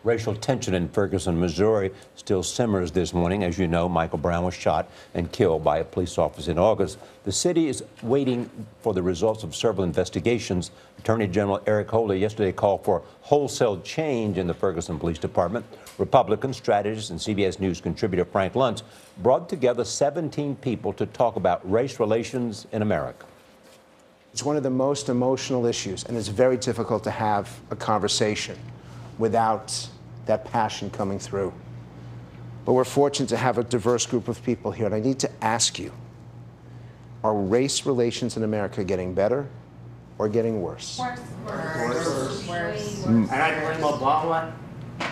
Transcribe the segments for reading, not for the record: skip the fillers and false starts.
Racial tension in Ferguson, Missouri still simmers this morning. As you know, Michael Brown was shot and killed by a police officer in August. The city is waiting for the results of several investigations. Attorney General Eric Holder yesterday called for wholesale change in the Ferguson Police Department. Republican strategist and CBS News contributor Frank Luntz brought together 17 people to talk about race relations in America. It's one of the most emotional issues, and it's very difficult to have a conversation without that passion coming through. But we're fortunate to have a diverse group of people here, and I need to ask you, are race relations in America getting better or getting worse? Worse. And I blame Obama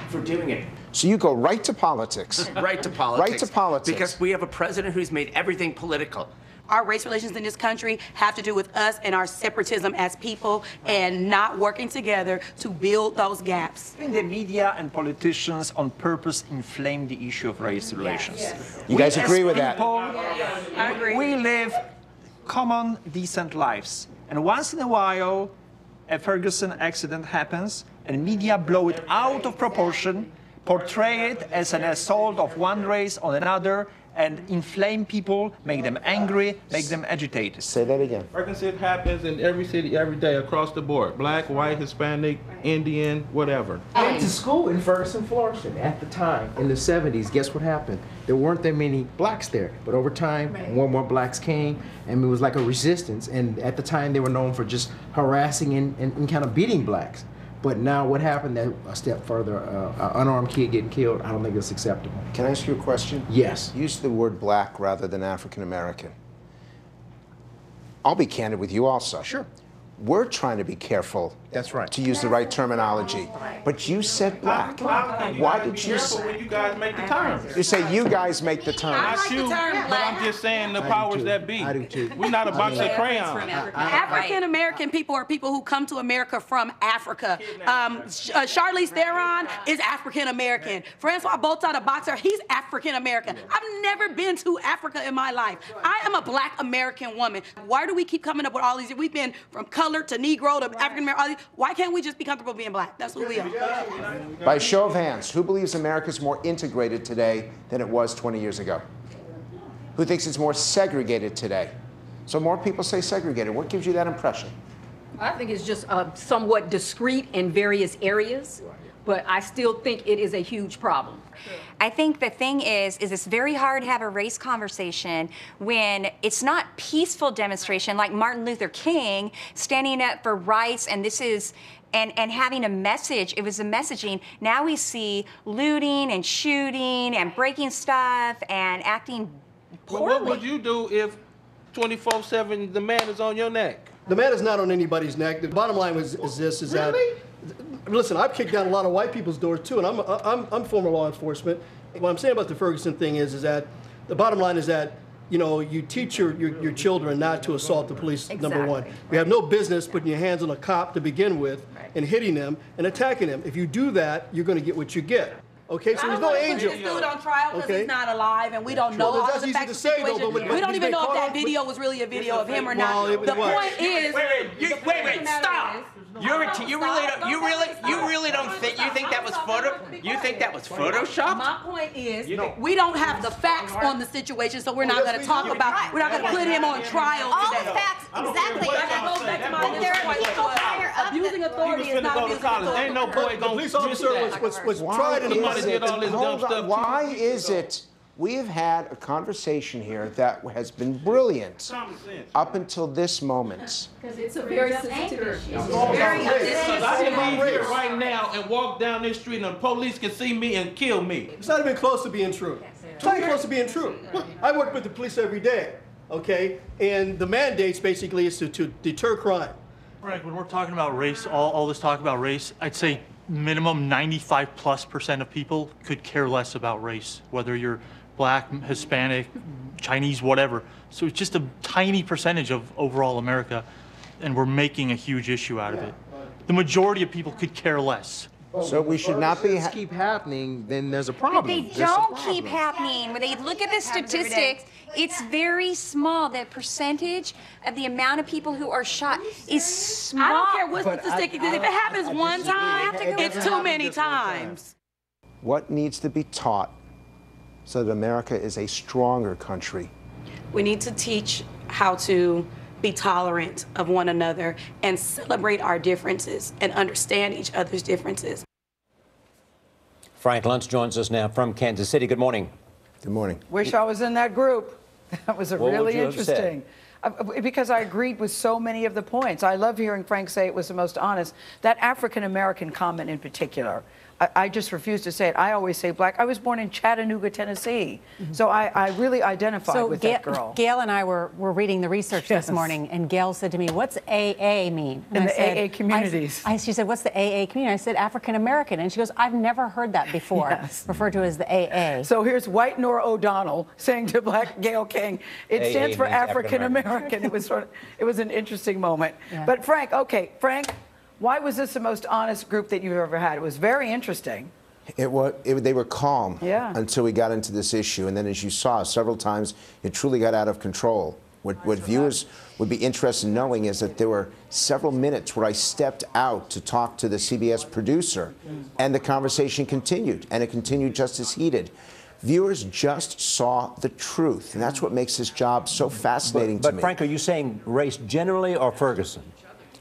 for doing it. So you go right to politics. Right to politics. Right to politics. Because we have a president who's made everything political. Our race relations in this country have to do with us and our separatism as people and not working together to build those gaps. I think the media and politicians on purpose inflame the issue of race relations. Yes. You guys agree with that? I agree. We live common, decent lives. And once in a while, a Ferguson accident happens and media blow it out of proportion, portray it as an assault of one race on another, and inflame people, make them angry, make them agitated. Say that again. Ferguson happens in every city, every day, across the board. Black, white, Hispanic, Indian, whatever. I went to school in Ferguson, Florissant at the time, in the 70s. Guess what happened? There weren't that many blacks there. But over time, more and more blacks came, and it was like a resistance. And at the time, they were known for just harassing and kind of beating blacks. But now what happened, that a step further, an unarmed kid getting killed, I don't think it's acceptable. Can I ask you a question? Yes. Use the word black rather than African American. I'll be candid with you also. Sure. We're trying to be careful. That's right. To use the right terminology. But you said black. Why did you say? When you guys make the term. You say you guys make the term. I like the You, term but black. I'm just saying the powers that be. I do too. We're not a box of crayons. African American people are people who come to America from Africa. Charlize Theron is African American. Francois Botha, the boxer, he's African American. I've never been to Africa in my life. I am a black American woman. Why do we keep coming up with all these? We've been from color to Negro to African American. Why can't we just be comfortable being black? That's who we are. By show of hands, who believes America's more integrated today than it was 20 years ago? Who thinks it's more segregated today? So more people say segregated. What gives you that impression? I think it's just somewhat discrete in various areas, but I still think it is a huge problem. I think the thing is it's very hard to have a race conversation when it's not peaceful demonstration like Martin Luther King standing up for rights, and this is and having a message. It was a messaging. Now we see looting and shooting and breaking stuff and acting poorly. Well, what would you do if 24/7 the man is on your neck? The man is not on anybody's neck. The bottom line is that, listen, I've kicked down a lot of white people's doors too, and I'm former law enforcement. What I'm saying about the Ferguson thing is that the bottom line is that, you know, you teach your children not to assault the police, number one. You have no business putting your hands on a cop to begin with and hitting them and attacking them. If you do that, you're going to get what you get. Okay, so there's no angel. This dude on trial because he's not alive, and we don't know all of the facts of the situation. We don't even know if that video was really a video of him or not. The point is, Wait, stop! You really don't think that was photoshopped? My point is, we don't have the facts on the situation, so we're not going to talk about. We're not going to put him on trial All today. the facts, exactly. That goes back to my initial point. Abusing authority is not abusing authority. Ain't no boy The gonna police officer was tried in Somebody did all this dumb stuff. Why is it we have had a conversation here that has been brilliant up until this moment? Because it's a very sensitive issue. Because I can leave here right now and walk down this street and the police can see me and kill me. It's not even close to being true. It's not even close to being true. I work with the police every day, okay? And the mandates basically is to deter crime. Frank, when we're talking about race, all this talk about race, I'd say minimum 95+% of people could care less about race, whether you're black, Hispanic, Chinese, whatever. So it's just a tiny percentage of overall America, and we're making a huge issue out of it. The majority of people could care less. So we should not be. Keep happening, then there's a problem. But they don't keep happening. When they look at the statistics, it's very small. The percentage of the amount of people who are shot is small. I don't care what statistic. If it happens one time, it's too many times. What needs to be taught so that America is a stronger country? We need to teach how to be tolerant of one another and celebrate our differences and understand each other's differences. Frank Luntz joins us now from Kansas City. Good morning. Good morning. Wish I was in that group. That was What would really you have interesting. Because I agreed with so many of the points. I love hearing Frank say it was the most honest. That African-American comment in particular, I just refuse to say it. I always say black. I was born in Chattanooga, Tennessee. So I really identified with that girl. Gail and I were reading the research this morning, and Gail said to me, what's AA mean? And in the AA communities. She said, what's the AA community? I said, African American. And she goes, I've never heard that before, referred to as the AA. So here's white Nora O'Donnell saying to black Gail King, it AA stands for means African American. It was an interesting moment. Yeah. But Frank, why was this the most honest group that you've ever had? It was very interesting. They were calm until we got into this issue. And then, as you saw several times, it truly got out of control. What viewers would be interested in knowing is that there were several minutes where I stepped out to talk to the CBS producer, and the conversation continued, and it continued just as heated. Viewers just saw the truth, and that's what makes this job so fascinating to me. But Frank, are you saying race generally or Ferguson?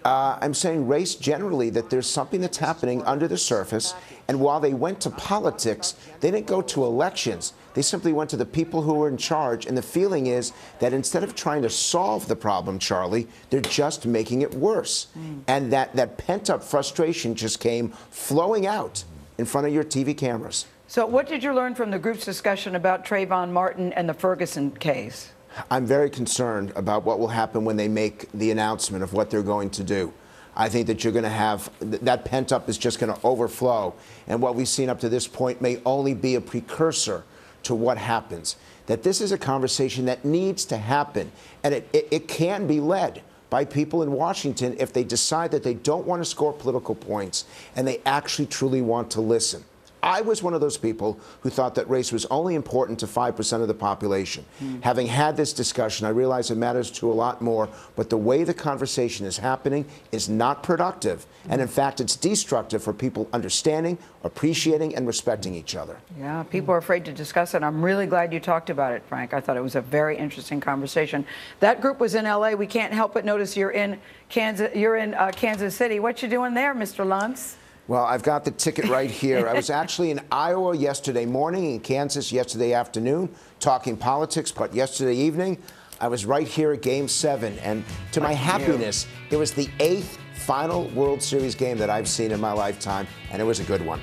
I'm saying race generally, that there's something that's happening under the surface, and while they went to politics, they didn't go to elections. They simply went to the people who were in charge, and the feeling is that instead of trying to solve the problem, Charlie, they're just making it worse. And that pent-up frustration just came flowing out in front of your TV cameras. So what did you learn from the group's discussion about Trayvon Martin and the Ferguson case? I'm very concerned about what will happen when they make the announcement of what they're going to do. I think that you're going to have, that pent-up is just going to overflow. And what we've seen up to this point may only be a precursor to what happens. That this is a conversation that needs to happen. And it can be led by people in Washington if they decide that they don't want to score political points and they actually truly want to listen. I was one of those people who thought that race was only important to 5% of the population. Having had this discussion, I realize it matters to a lot more, but the way the conversation is happening is not productive. And in fact, it's destructive for people understanding, appreciating, and respecting each other. Yeah, people are afraid to discuss it. I'm really glad you talked about it, Frank. I thought it was a very interesting conversation. That group was in LA. We can't help but notice you're in Kansas City. What you doing there, Mr. Luntz? Well, I've got the ticket right here. I was actually in Iowa yesterday morning, in Kansas yesterday afternoon, talking politics, but yesterday evening, I was right here at Game 7, and to my happiness, it was the 8th final World Series game that I've seen in my lifetime, and it was a good one.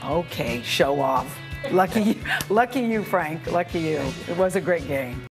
Okay, show off. Lucky you, Frank. Lucky you. It was a great game.